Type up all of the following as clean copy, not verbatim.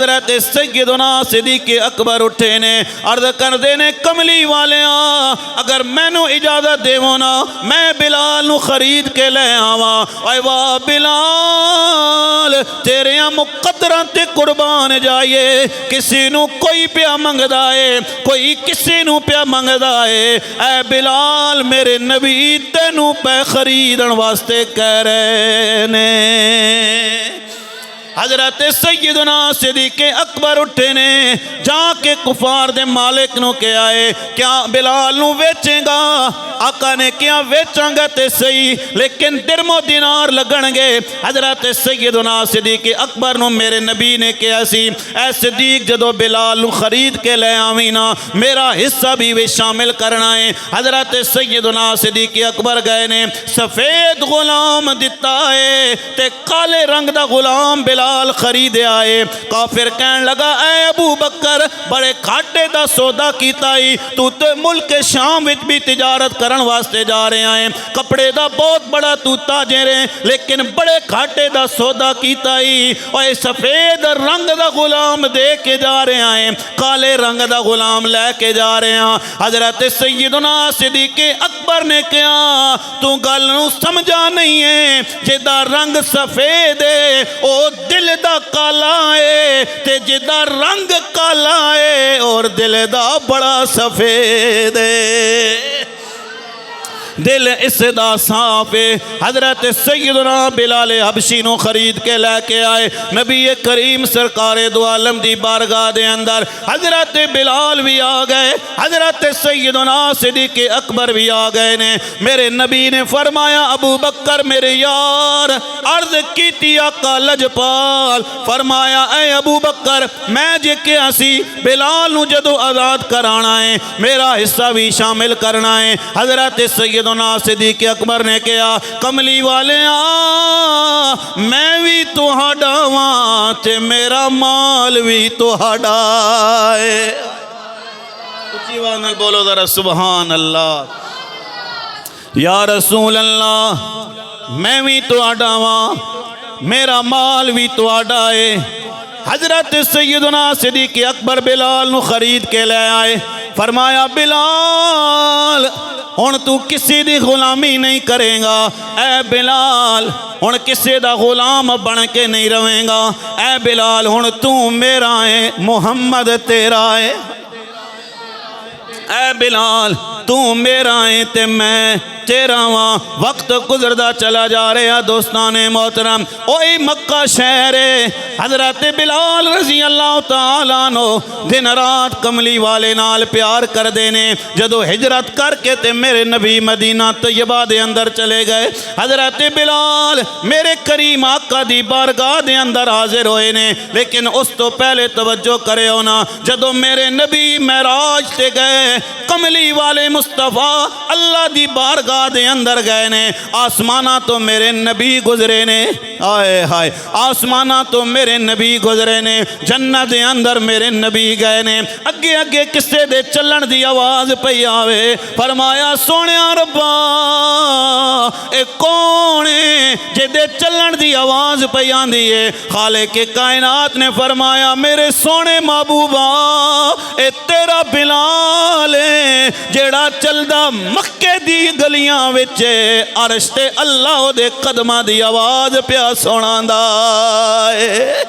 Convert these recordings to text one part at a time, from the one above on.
حضرت سیدنا صدیق اکبر اٹھے نے عرض کر دے نے کملی والیاں اگر مینوں اجازت دیو نا میں بلال نو خرید کے لے آواں اے واہ بلال تیریاں مقدراں تے قربان جائیے کسی نو کوئی پیا منگدا ہے کوئی کسی نو پیا منگدا ہے اے بلال میرے نبی تینوں پہ خریدن واسطے کہہ رہے نے حضرت سیدنا صدیق اکبر اٹھے نے جا کے کفار دے مالک نو کہ آئے کیا بلال نو ویچیں گا آقا نے کیا ویچاں گا تے صحیح لیکن درم و دینار لگن گے حضرت سیدنا صدیق اکبر نو میرے نبی نے کیا سی اے صدیق جدو بلال نو خرید کے لے آوینا میرا حصہ بھی شامل کرنا ہے حضرت سیدنا صدیق اکبر گئے نے سفید غلام دیتا ہے تے کالے رنگ دا غلام بلال خریدے آئے کافر کہن لگا اے ابو بکر بڑے کھاٹے دا سودا کیتا ہی تو ملک شام وچ بھی تجارت کرن واسطے جا رہے ہیں کپڑے دا بہت بڑا تو تاجر ہے لیکن بڑے کھاٹے دا سودا کیتا ہی اور سفید رنگ دا غلام دے کے جا رہے ہیں کالے رنگ دا غلام لے کے جا رہے ہیں حضرت سیدنا صدیق اکبر نے کہا تو گل نو سمجھا نہیں ہے جدا رنگ سفید ہے او دل دا کالا ہے تے جدا رنگ کالا ہے اور دل دا بڑا سفید ہے دل اس دا صاف ہے حضرت سیدنا بلال حبشی نو خرید کے لے کے آئے نبی کریم سرکار دو عالم دی بارگاہ دے اندر حضرت بلال بھی آ گئے حضرت سیدنا صدیق اکبر بھی آ گئے نے میرے نبی نے فرمایا ابو بکر میرے یار عرض کیتی آقا لجپال فرمایا اے ابو بکر میں جے کہ اسی بلال نو جدو آزاد کرانا ہے میرا حصہ بھی شامل کرنا ہے حضرت سیدنا صدیق اکبر نے کہا کملی والے میں بھی تہاڈا واں تے میرا مال بھی تہاڈا ہے اچھی آواز نال بولو ذرا سبحان اللہ یا رسول اللہ میں بھی تہاڈا واں میرا مال بھی تہاڈا ہے حضرت سیدنا صدیق اکبر بلال نو خرید کے لے آئے فرمایا بلال ہن تو کسی دی غلامی نہیں کرے گا اے بلال ہن کسی دا غلام بن کے نہیں رہے گا اے بلال ہن تو میرا ہے محمد تیرا ہے اے بلال تو میرا ہے تے میں تیرا وہاں وقت گزردہ چلا جا رہا دوستان محترم اوہی مکہ شہر ہے حضرت بلال رضی اللہ تعالیٰ عنہ دن رات کملی والے نال پیار کر دینے جدو ہجرت کر کے تے میرے نبی مدینہ طیبہ دے اندر چلے گئے حضرت بلال میرے کریم آقا دی بارگاہ دے اندر حاضر ہوئے نے لیکن اس تو پہلے توجہ کرے ہونا جدو میرے نبی معراج تے گئے کملی والے مصطفیٰ اللہ دی بارگاہ دے اندر گئے نے آسمانہ تو میرے نبی گزرے نے آئے ہائے آسمانہ تو میرے نبی گزرے نے جنت دے اندر میرے نبی گئے نے اگے اگے کسے دے چلن دی آواز پئی آوے فرمایا سونیا ربا اے کونے جے دے چلن دی آواز پئی آندی ہے خالق کائنات نے فرمایا میرے سونے محبوبا اے تیرا بلال ہے جیڑا چلدا مکے دی گلیاں وچے عرش تے اللہ دے قدماں دی آواز پیا سناندا ہے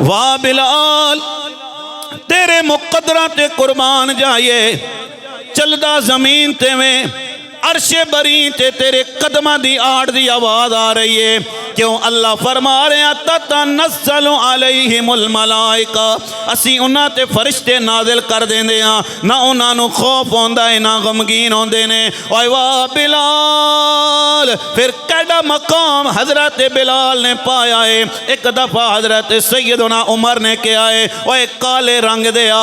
واہ بلال تیرے مقدرہ تے قربان جائے چلدا زمین تے میں عرش بری تے تیرے قدمہ دی آڑ دی آواز آ رہی ہے کیوں اللہ فرما رہے ہیں تتنزل علیہم الملائکہ اسی انہاں تے فرشتے نازل کر دیں دے ہاں نہ انہاں نو خوف ہوندہ ہے نہ غمگین ہوندے نے اوہ واہ بلال پھر کیڑا مقام حضرت بلال نے پایا ہے ایک دفعہ حضرت سیدنا عمر نے کیا ہے اوہ کالے رنگ دیا